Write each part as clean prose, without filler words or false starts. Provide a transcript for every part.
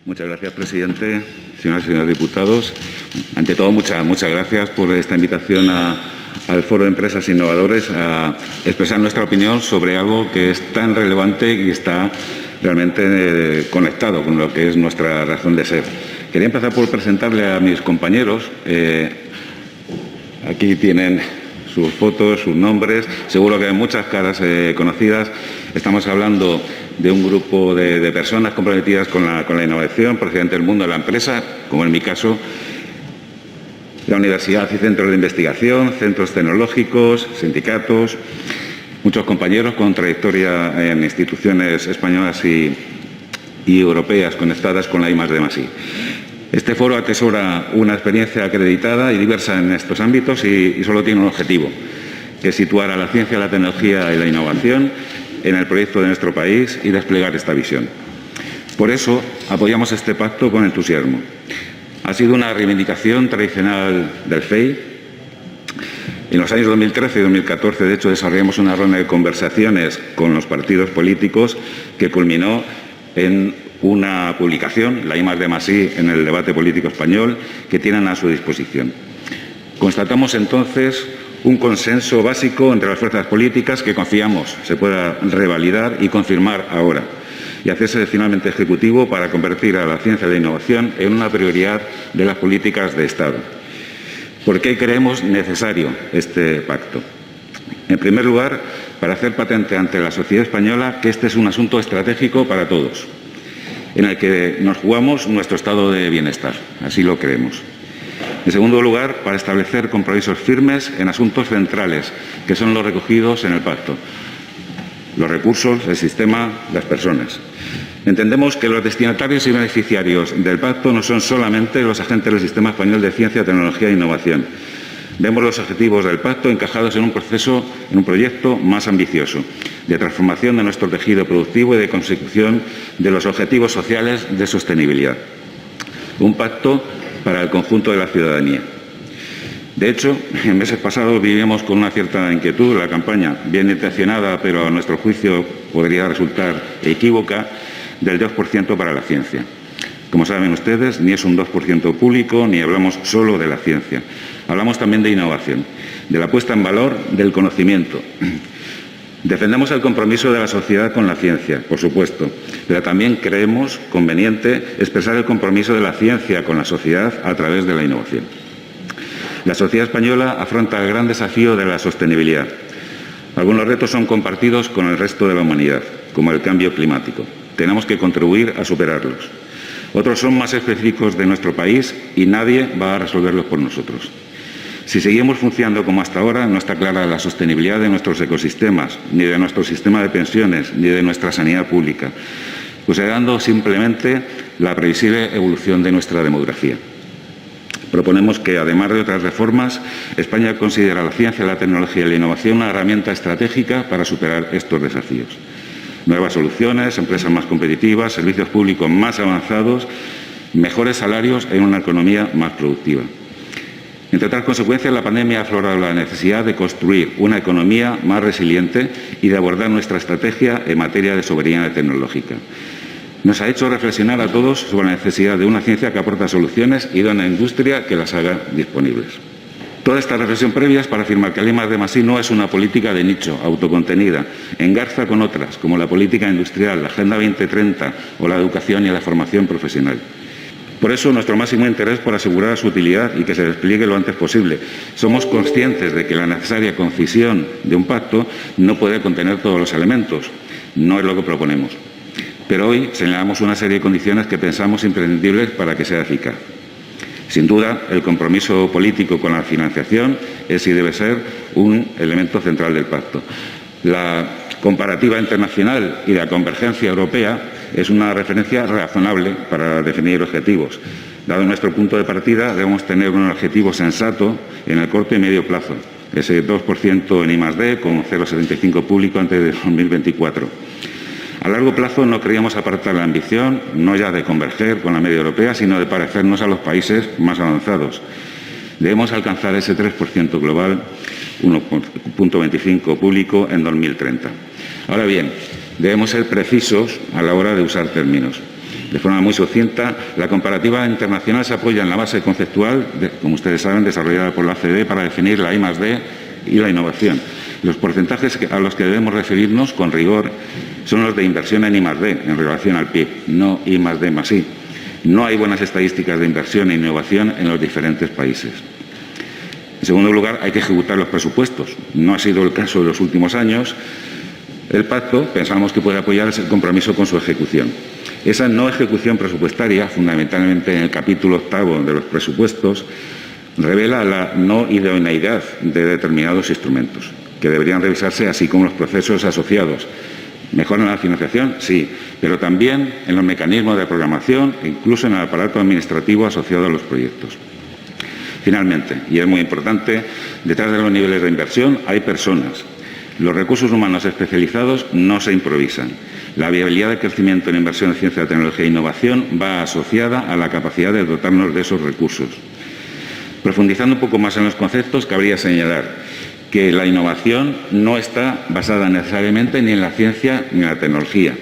Muchas gracias, presidente. Señoras y señores diputados, ante todo, muchas gracias por esta invitación al Foro de Empresas Innovadores a expresar nuestra opinión sobre algo que es tan relevante y está realmente conectado con lo que es nuestra razón de ser. Quería empezar por presentarle a mis compañeros. Aquí tienen sus fotos, sus nombres, seguro que hay muchas caras conocidas. Estamos hablando de un grupo de personas comprometidas con la innovación, procedentes del mundo de la empresa, como en mi caso, la universidad y centros de investigación, centros tecnológicos, sindicatos, muchos compañeros con trayectoria en instituciones españolas y europeas conectadas con la I+D+I. Este foro atesora una experiencia acreditada y diversa en estos ámbitos y solo tiene un objetivo, que es situar a la ciencia, la tecnología y la innovación en el proyecto de nuestro país y desplegar esta visión. Por eso apoyamos este pacto con entusiasmo. Ha sido una reivindicación tradicional del FEI. En los años 2013 y 2014, de hecho, desarrollamos una ronda de conversaciones con los partidos políticos que culminó en una publicación, la I+D+I, en el debate político español, que tienen a su disposición. Constatamos entonces un consenso básico entre las fuerzas políticas que confiamos se pueda revalidar y confirmar ahora y hacerse finalmente ejecutivo para convertir a la ciencia y la innovación en una prioridad de las políticas de Estado. ¿Por qué creemos necesario este pacto? En primer lugar, para hacer patente ante la sociedad española que este es un asunto estratégico para todos, en el que nos jugamos nuestro estado de bienestar. Así lo creemos. En segundo lugar, para establecer compromisos firmes en asuntos centrales, que son los recogidos en el pacto: los recursos, el sistema, las personas. Entendemos que los destinatarios y beneficiarios del pacto no son solamente los agentes del Sistema Español de Ciencia, Tecnología e Innovación. Vemos los objetivos del pacto encajados en un proyecto más ambicioso, de transformación de nuestro tejido productivo y de consecución de los objetivos sociales de sostenibilidad. Un pacto para el conjunto de la ciudadanía. De hecho, en meses pasados vivíamos con una cierta inquietud la campaña, bien intencionada, pero a nuestro juicio podría resultar equívoca, del 2% para la ciencia. Como saben ustedes, ni es un 2% público, ni hablamos solo de la ciencia. Hablamos también de innovación, de la puesta en valor del conocimiento. Defendemos el compromiso de la sociedad con la ciencia, por supuesto, pero también creemos conveniente expresar el compromiso de la ciencia con la sociedad a través de la innovación. La sociedad española afronta el gran desafío de la sostenibilidad. Algunos retos son compartidos con el resto de la humanidad, como el cambio climático. Tenemos que contribuir a superarlos. Otros son más específicos de nuestro país y nadie va a resolverlos por nosotros. Si seguimos funcionando como hasta ahora, no está clara la sostenibilidad de nuestros ecosistemas, ni de nuestro sistema de pensiones, ni de nuestra sanidad pública, considerando simplemente la previsible evolución de nuestra demografía. Proponemos que, además de otras reformas, España considere la ciencia, la tecnología y la innovación una herramienta estratégica para superar estos desafíos. Nuevas soluciones, empresas más competitivas, servicios públicos más avanzados, mejores salarios en una economía más productiva. Entre otras consecuencias, la pandemia ha aflorado la necesidad de construir una economía más resiliente y de abordar nuestra estrategia en materia de soberanía tecnológica. Nos ha hecho reflexionar a todos sobre la necesidad de una ciencia que aporta soluciones y de una industria que las haga disponibles. Toda esta reflexión previa es para afirmar que el I+D+I no es una política de nicho, autocontenida, engarza con otras, como la política industrial, la Agenda 2030 o la educación y la formación profesional. Por eso, nuestro máximo interés por asegurar su utilidad y que se despliegue lo antes posible. Somos conscientes de que la necesaria concisión de un pacto no puede contener todos los elementos. No es lo que proponemos. Pero hoy señalamos una serie de condiciones que pensamos imprescindibles para que sea eficaz. Sin duda, el compromiso político con la financiación es y debe ser un elemento central del pacto. La comparativa internacional y la convergencia europea es una referencia razonable para definir objetivos. Dado nuestro punto de partida, debemos tener un objetivo sensato en el corto y medio plazo, ese 2% en I+D con 0,75 público antes de 2024. A largo plazo no queríamos apartar la ambición, no ya de converger con la media europea, sino de parecernos a los países más avanzados. Debemos alcanzar ese 3% global, 1,25 público en 2030. Ahora bien, debemos ser precisos a la hora de usar términos. De forma muy sucinta, la comparativa internacional se apoya en la base conceptual, como ustedes saben, desarrollada por la OCDE para definir la I+D y la innovación. Los porcentajes a los que debemos referirnos con rigor son los de inversión en I+D en relación al PIB, no I+D+I. No hay buenas estadísticas de inversión e innovación en los diferentes países. En segundo lugar, hay que ejecutar los presupuestos. No ha sido el caso de los últimos años. El pacto pensamos que puede apoyar ese compromiso con su ejecución. Esa no ejecución presupuestaria, fundamentalmente en el capítulo 8 de los presupuestos, revela la no idoneidad de determinados instrumentos, que deberían revisarse, así como los procesos asociados. ¿Mejoran la financiación? Sí, pero también en los mecanismos de programación e incluso en el aparato administrativo asociado a los proyectos. Finalmente, y es muy importante, detrás de los niveles de inversión hay personas. Los recursos humanos especializados no se improvisan. La viabilidad de crecimiento en inversión en ciencia, tecnología e innovación va asociada a la capacidad de dotarnos de esos recursos. Profundizando un poco más en los conceptos, cabría señalar que la innovación no está basada necesariamente ni en la ciencia ni en la tecnología,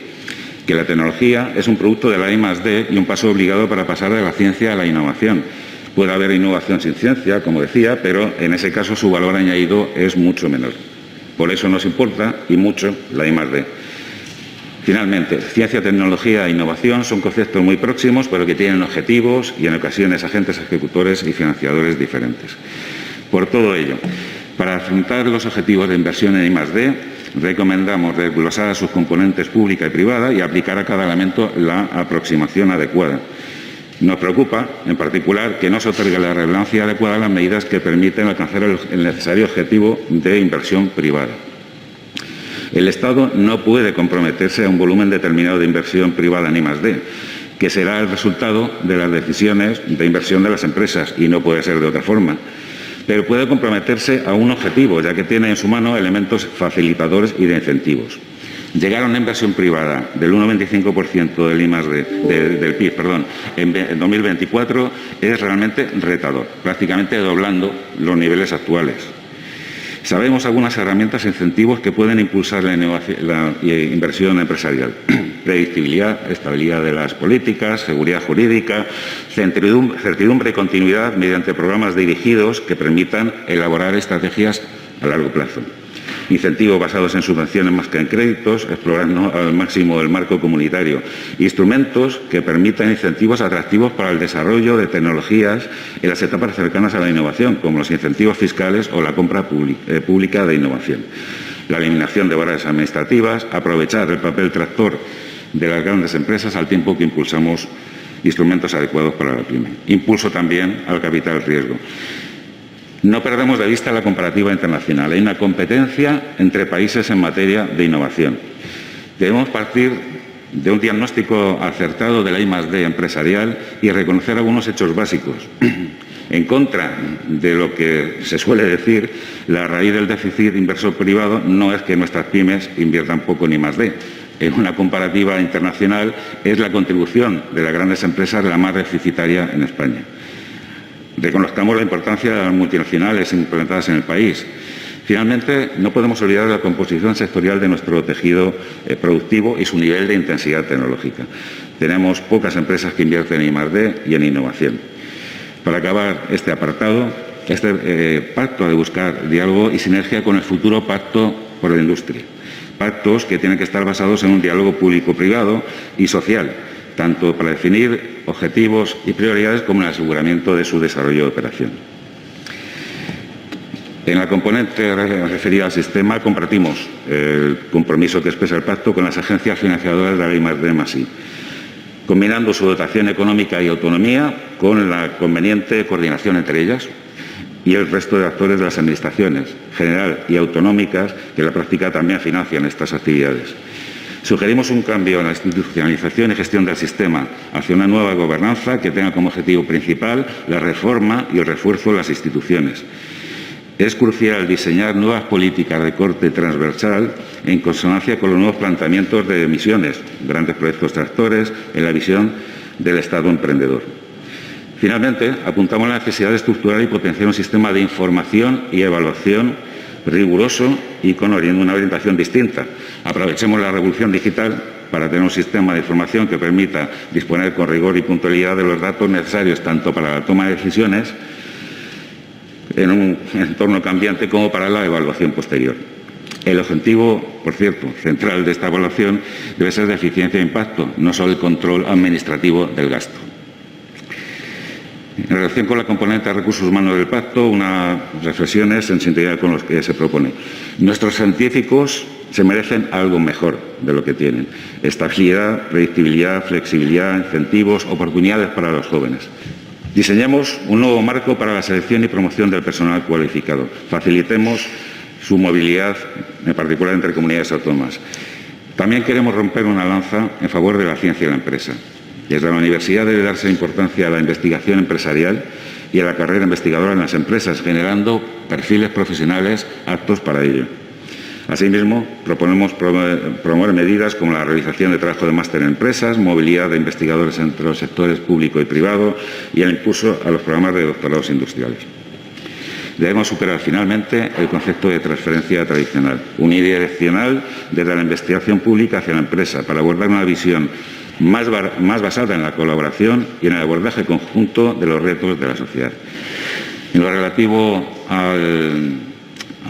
que la tecnología es un producto de la I+D y un paso obligado para pasar de la ciencia a la innovación. Puede haber innovación sin ciencia, como decía, pero en ese caso su valor añadido es mucho menor. Por eso nos importa y mucho la I+D. Finalmente, ciencia, tecnología e innovación son conceptos muy próximos, pero que tienen objetivos y en ocasiones agentes ejecutores y financiadores diferentes. Por todo ello, para afrontar los objetivos de inversión en I+D, recomendamos desglosar a sus componentes pública y privada y aplicar a cada elemento la aproximación adecuada. Nos preocupa, en particular, que no se otorgue la relevancia adecuada a las medidas que permiten alcanzar el necesario objetivo de inversión privada. El Estado no puede comprometerse a un volumen determinado de inversión privada en I+D, que será el resultado de las decisiones de inversión de las empresas, y no puede ser de otra forma. Pero puede comprometerse a un objetivo, ya que tiene en su mano elementos facilitadores y de incentivos. Llegar a una inversión privada del 1,25% del I+D, del PIB, en 2024 es realmente retador, prácticamente doblando los niveles actuales. Sabemos algunas herramientas e incentivos que pueden impulsar la inversión empresarial. Predictibilidad, estabilidad de las políticas, seguridad jurídica, certidumbre y continuidad mediante programas dirigidos que permitan elaborar estrategias a largo plazo. Incentivos basados en subvenciones más que en créditos, explorando al máximo el marco comunitario. Instrumentos que permitan incentivos atractivos para el desarrollo de tecnologías en las etapas cercanas a la innovación, como los incentivos fiscales o la compra pública de innovación. La eliminación de barreras administrativas, aprovechar el papel tractor de las grandes empresas al tiempo que impulsamos instrumentos adecuados para la pyme. Impulso también al capital riesgo. No perdemos de vista la comparativa internacional. Hay una competencia entre países en materia de innovación. Debemos partir de un diagnóstico acertado de la I+D empresarial y reconocer algunos hechos básicos. En contra de lo que se suele decir, la raíz del déficit inversor privado no es que nuestras pymes inviertan poco en I+D. En una comparativa internacional es la contribución de las grandes empresas la más deficitaria en España. Reconozcamos la importancia de las multinacionales implementadas en el país. Finalmente, no podemos olvidar la composición sectorial de nuestro tejido productivo y su nivel de intensidad tecnológica. Tenemos pocas empresas que invierten en I+D y en innovación. Para acabar este apartado, este pacto ha de buscar diálogo y sinergia con el futuro pacto por la industria. Pactos que tienen que estar basados en un diálogo público-privado y social, tanto para definir objetivos y prioridades como en el aseguramiento de su desarrollo de operación. En la componente referida al sistema compartimos el compromiso que expresa el pacto con las agencias financiadoras de la I+D+I, combinando su dotación económica y autonomía con la conveniente coordinación entre ellas y el resto de actores de las administraciones general y autonómicas que en la práctica también financian estas actividades. Sugerimos un cambio en la institucionalización y gestión del sistema hacia una nueva gobernanza que tenga como objetivo principal la reforma y el refuerzo de las instituciones. Es crucial diseñar nuevas políticas de corte transversal en consonancia con los nuevos planteamientos de emisiones, grandes proyectos tractores, en la visión del Estado emprendedor. Finalmente, apuntamos la necesidad de estructurar y potenciar un sistema de información y evaluación riguroso y con una orientación distinta. Aprovechemos la revolución digital para tener un sistema de información que permita disponer con rigor y puntualidad de los datos necesarios tanto para la toma de decisiones en un entorno cambiante como para la evaluación posterior. El objetivo, por cierto, central de esta evaluación debe ser de eficiencia e impacto, no solo el control administrativo del gasto. En relación con la componente de recursos humanos del pacto, unas reflexiones en sintonía con los que se propone. Nuestros científicos se merecen algo mejor de lo que tienen. Estabilidad, predictibilidad, flexibilidad, incentivos, oportunidades para los jóvenes. Diseñemos un nuevo marco para la selección y promoción del personal cualificado. Facilitemos su movilidad, en particular entre comunidades autónomas. También queremos romper una lanza en favor de la ciencia y la empresa. Desde la universidad debe darse importancia a la investigación empresarial y a la carrera investigadora en las empresas, generando perfiles profesionales aptos para ello. Asimismo, proponemos promover medidas como la realización de trabajo de máster en empresas, movilidad de investigadores entre los sectores público y privado y el impulso a los programas de doctorados industriales. Debemos superar finalmente el concepto de transferencia tradicional, unidireccional desde la investigación pública hacia la empresa, para abordar una visión más basada en la colaboración y en el abordaje conjunto de los retos de la sociedad. En lo relativo a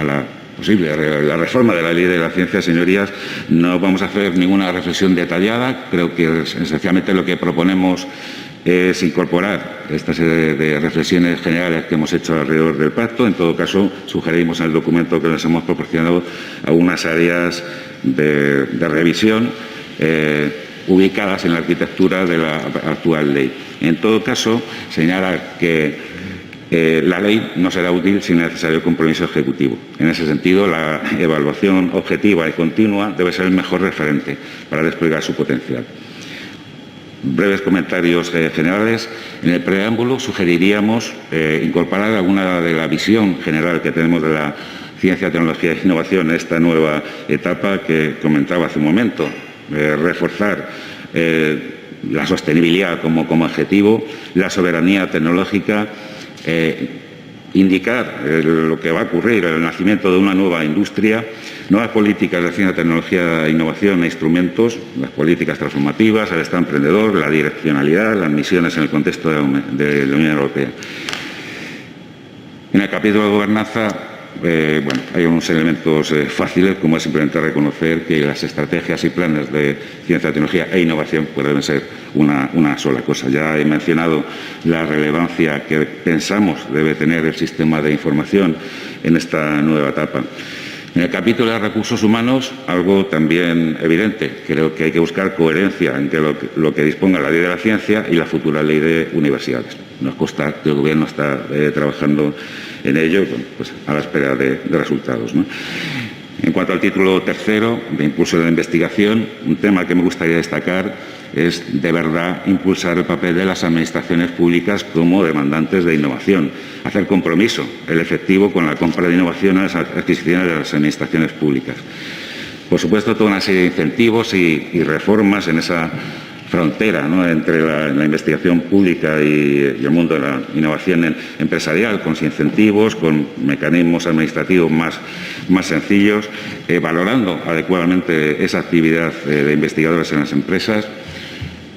la reforma de la Ley de la Ciencia, señorías, no vamos a hacer ninguna reflexión detallada. Creo que esencialmente lo que proponemos es incorporar esta serie de reflexiones generales que hemos hecho alrededor del pacto. En todo caso, sugerimos en el documento que les hemos proporcionado algunas áreas de revisión ubicadas en la arquitectura de la actual ley. En todo caso, señalar que la ley no será útil sin el necesario compromiso ejecutivo. En ese sentido, la evaluación objetiva y continua debe ser el mejor referente para desplegar su potencial. Breves comentarios generales. En el preámbulo sugeriríamos incorporar alguna de la visión general que tenemos de la ciencia, tecnología e innovación en esta nueva etapa que comentaba hace un momento. Reforzar la sostenibilidad como objetivo, la soberanía tecnológica, indicar lo que va a ocurrir, el nacimiento de una nueva industria, nuevas políticas de ciencia, tecnología, innovación e instrumentos, las políticas transformativas, el Estado emprendedor, la direccionalidad, las misiones en el contexto de la Unión Europea. En el capítulo de gobernanza, hay unos elementos fáciles, como es simplemente reconocer que las estrategias y planes de ciencia, tecnología e innovación pueden ser una sola cosa. Ya he mencionado la relevancia que pensamos debe tener el sistema de información en esta nueva etapa. En el capítulo de recursos humanos, algo también evidente. Creo que hay que buscar coherencia entre lo que disponga la Ley de la Ciencia y la futura Ley de Universidades. Nos consta que el Gobierno está trabajando en ello, pues a la espera de resultados, ¿no? En cuanto al título tercero, de impulso de la investigación, un tema que me gustaría destacar es, de verdad, impulsar el papel de las administraciones públicas como demandantes de innovación, hacer compromiso el efectivo con la compra de innovación a las adquisiciones de las administraciones públicas. Por supuesto, toda una serie de incentivos y reformas en esa frontera, ¿no?, entre la investigación pública y el mundo de la innovación empresarial, con incentivos, con mecanismos administrativos más sencillos, valorando adecuadamente esa actividad de investigadores en las empresas.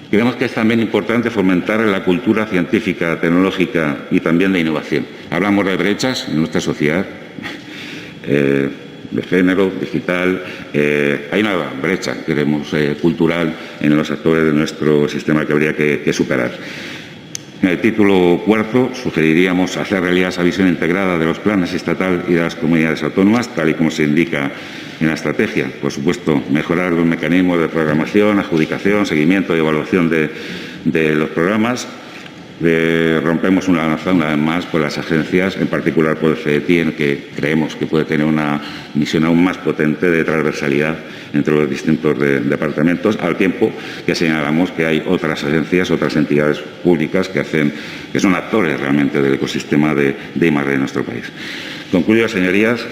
Creemos que es también importante fomentar la cultura científica, tecnológica y también de innovación. Hablamos de brechas en nuestra sociedad, de género, digital. Hay una brecha, creemos, cultural en los actores de nuestro sistema que habría que superar. En el título cuarto sugeriríamos hacer realidad esa visión integrada de los planes estatal y de las comunidades autónomas, tal y como se indica en la estrategia. Por supuesto, mejorar los mecanismos de programación, adjudicación, seguimiento y evaluación de los programas. Rompemos una lanza una vez más por las agencias, en particular por el FEDETI, en que creemos que puede tener una misión aún más potente de transversalidad entre los distintos departamentos, al tiempo que señalamos que hay otras agencias, otras entidades públicas que son actores realmente del ecosistema de I+D en nuestro país. Concluyo, señorías,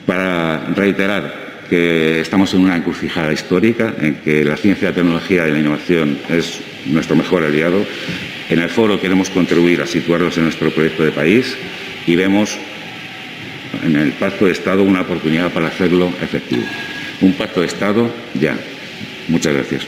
para reiterar que estamos en una encrucijada histórica en que la ciencia, la tecnología y la innovación es nuestro mejor aliado. En el foro queremos contribuir a situarlos en nuestro proyecto de país y vemos en el Pacto de Estado una oportunidad para hacerlo efectivo. Un Pacto de Estado ya. Muchas gracias.